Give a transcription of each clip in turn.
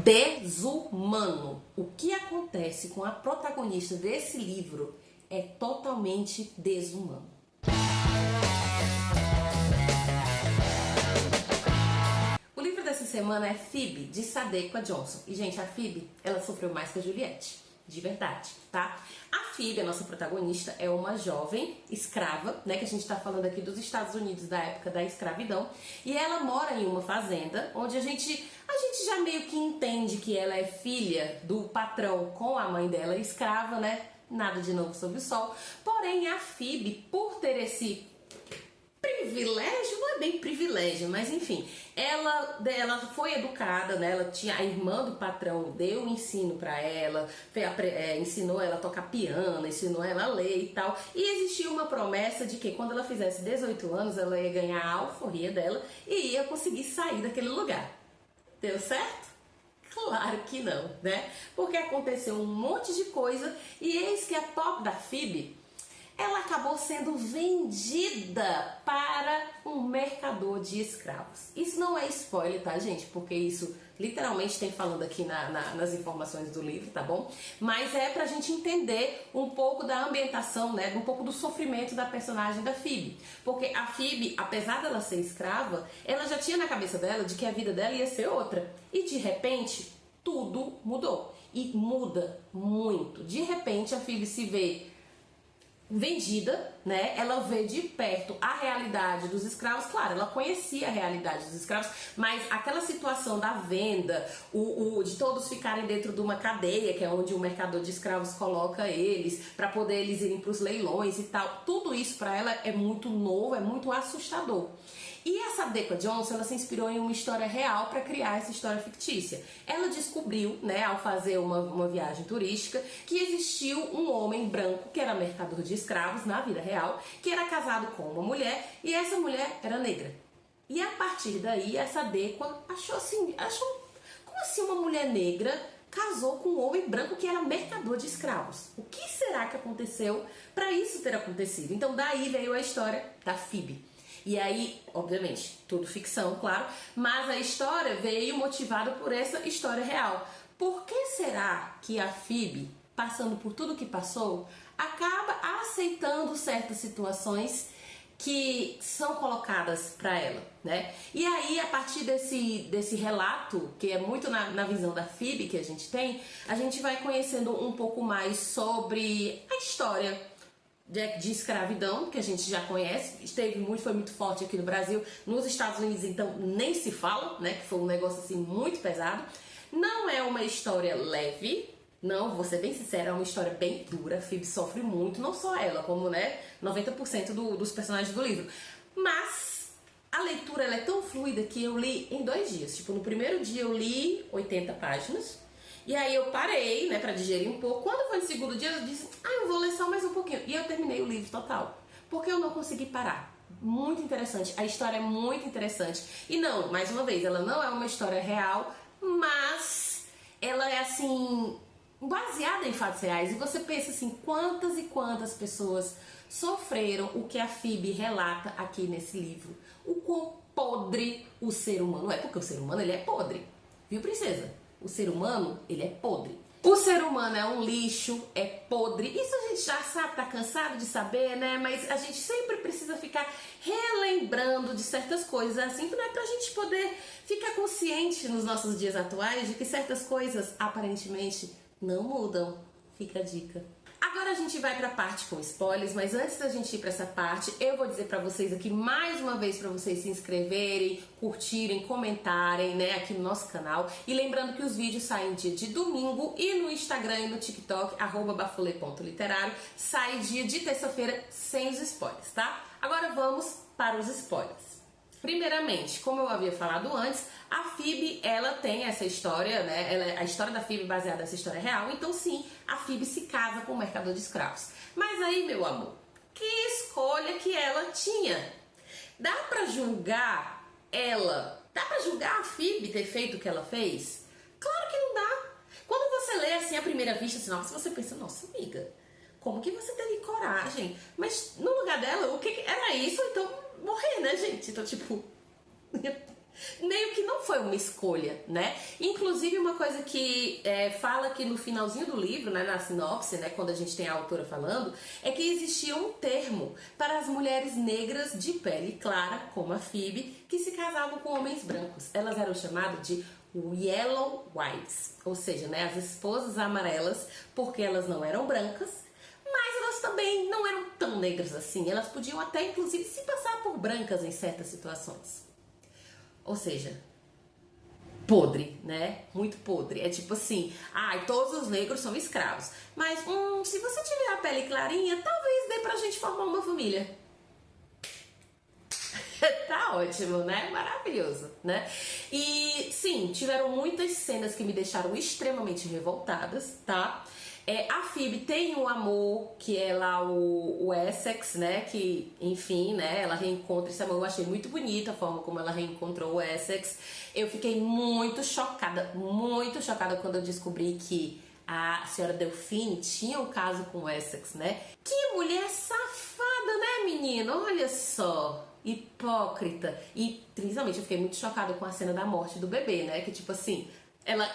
desumano. O que acontece com a protagonista desse livro é totalmente desumano. O livro dessa semana é Phoebe, de Sadeqa Johnson. E, gente, a Phoebe, ela sofreu mais que a Juliette. De verdade, tá? A Phoebe, a nossa protagonista, é uma jovem escrava, né? Que a gente tá falando aqui dos Estados Unidos da época da escravidão. E ela mora em uma fazenda, onde a gente já meio que entende que ela é filha do patrão com a mãe dela escrava, né? Nada de novo sob o sol. Porém, a Phoebe, por ter esse privilégio, não é bem privilégio, mas enfim, ela foi educada, né? Ela tinha a irmã do patrão, deu ensino pra ela, ensinou ela a tocar piano, ensinou ela a ler e tal. E existia uma promessa de que quando ela fizesse 18 anos, ela ia ganhar a alforria dela e ia conseguir sair daquele lugar. Deu certo? Claro que não, né? Porque aconteceu um monte de coisa e eis que a pobre da Phoebe, ela acabou sendo vendida para um mercador de escravos. Isso não é spoiler, tá, gente? Porque isso literalmente tem falando aqui nas informações do livro, tá bom? Mas é pra gente entender um pouco da ambientação, né? Um pouco do sofrimento da personagem da Phoebe. Porque a Phoebe, apesar dela ser escrava, ela já tinha na cabeça dela de que a vida dela ia ser outra. E de repente, tudo mudou. E muda muito. De repente, a Phoebe se vê vendida, né? Ela vê de perto a realidade dos escravos. Claro, ela conhecia a realidade dos escravos, mas aquela situação da venda, de todos ficarem dentro de uma cadeia, que é onde o mercador de escravos coloca eles, para poder eles irem para os leilões e tal, tudo isso para ela é muito novo, é muito assustador. E a Sadeqa Johnson, ela se inspirou em uma história real para criar essa história fictícia. Ela descobriu, né, ao fazer uma viagem turística, que existiu um homem branco que era mercador de escravos na vida real, que era casado com uma mulher e essa mulher era negra. E a partir daí, a Sadeqa achou como assim uma mulher negra casou com um homem branco que era mercador de escravos? O que será que aconteceu para isso ter acontecido? Então daí veio a história da Phoebe. E aí, obviamente, tudo ficção, claro, mas a história veio motivada por essa história real. Por que será que a Phoebe, passando por tudo que passou, acaba aceitando certas situações que são colocadas para ela, né? E aí, a partir desse relato, que é muito na visão da Phoebe que a gente vai conhecendo um pouco mais sobre a história de escravidão, que a gente já conhece, foi muito forte aqui no Brasil. Nos Estados Unidos, então, nem se fala, né, que foi um negócio assim muito pesado. Não é uma história leve, não, vou ser bem sincera, é uma história bem dura. A Phoebe sofre muito, não só ela, como, né, 90% dos personagens do livro. Mas a leitura, ela é tão fluida que eu li em 2 dias. Tipo, no primeiro dia eu li 80 páginas, e aí eu parei, né, pra digerir um pouco. Quando foi no segundo dia, eu disse, eu vou ler só mais um pouquinho. E eu terminei o livro total, porque eu não consegui parar. Muito interessante, a história é muito interessante. E não, mais uma vez, ela não é uma história real, mas ela é, assim, baseada em fatos reais. E você pensa assim, quantas e quantas pessoas sofreram o que a Phoebe relata aqui nesse livro. O quão podre o ser humano é, porque o ser humano, ele é podre, viu, princesa? O ser humano, ele é podre. O ser humano é um lixo, é podre. Isso a gente já sabe, tá cansado de saber, né? Mas a gente sempre precisa ficar relembrando de certas coisas assim, né? Pra gente poder ficar consciente nos nossos dias atuais de que certas coisas aparentemente não mudam. Fica a dica. Agora a gente vai pra parte com spoilers, mas antes da gente ir pra essa parte, eu vou dizer pra vocês aqui mais uma vez pra vocês se inscreverem, curtirem, comentarem, né, aqui no nosso canal. E lembrando que os vídeos saem dia de domingo e no Instagram e no TikTok, @bafulê.literário, sai dia de terça-feira sem os spoilers, tá? Agora vamos para os spoilers. Primeiramente, como eu havia falado antes, a Phoebe, ela tem essa história, né? A história da Phoebe baseada nessa história real. Então, sim, a Phoebe se casa com o mercador de escravos. Mas aí, meu amor, que escolha que ela tinha? Dá pra julgar ela? Dá pra julgar a Phoebe ter feito o que ela fez? Claro que não dá. Quando você lê assim à primeira vista, assim, nossa, você pensa, nossa, amiga, como que você teve coragem? Mas no lugar dela, o que era isso? Então, morrer, né, gente? Então, tipo, Meio que não foi uma escolha, né? Inclusive, uma coisa que fala aqui no finalzinho do livro, né, na sinopse, né, quando a gente tem a autora falando, é que existia um termo para as mulheres negras de pele clara, como a Phoebe, que se casavam com homens brancos. Elas eram chamadas de Yellow Wives, ou seja, né, as esposas amarelas, porque elas não eram brancas, mas elas também não eram tão negras assim. Elas podiam até, inclusive, se passar por brancas em certas situações. Ou seja, podre, né? Muito podre. É tipo assim, todos os negros são escravos. Mas, se você tiver a pele clarinha, talvez dê pra gente formar uma família. Tá ótimo, né? Maravilhoso, né? E, sim, tiveram muitas cenas que me deixaram extremamente revoltadas, tá? A Phoebe tem um amor, que é lá o Essex, né? Que, enfim, né? Ela reencontra esse amor. Eu achei muito bonita a forma como ela reencontrou o Essex. Eu fiquei muito chocada quando eu descobri que a senhora Delphine tinha um caso com o Essex, né? Que mulher safada, né, menina? Olha só, hipócrita. E, principalmente, eu fiquei muito chocada com a cena da morte do bebê, né? Que, tipo assim, ela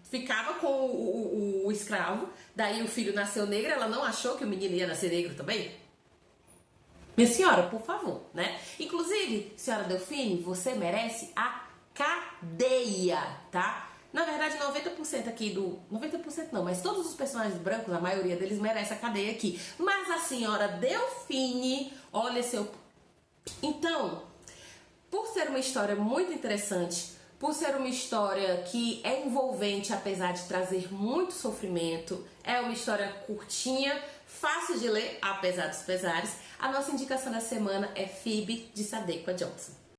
ficava com o escravo, daí o filho nasceu negro, ela não achou que o menino ia nascer negro também? Minha senhora, por favor, né? Inclusive, senhora Delphine, você merece a cadeia, tá? Na verdade, 90% aqui do... 90% não, mas todos os personagens brancos, a maioria deles merece a cadeia aqui. Mas a senhora Delphine, olha seu... Então, por ser uma história muito interessante, por ser uma história que é envolvente, apesar de trazer muito sofrimento, é uma história curtinha, fácil de ler, apesar dos pesares, a nossa indicação da semana é Phoebe, de Sadeqa Johnson.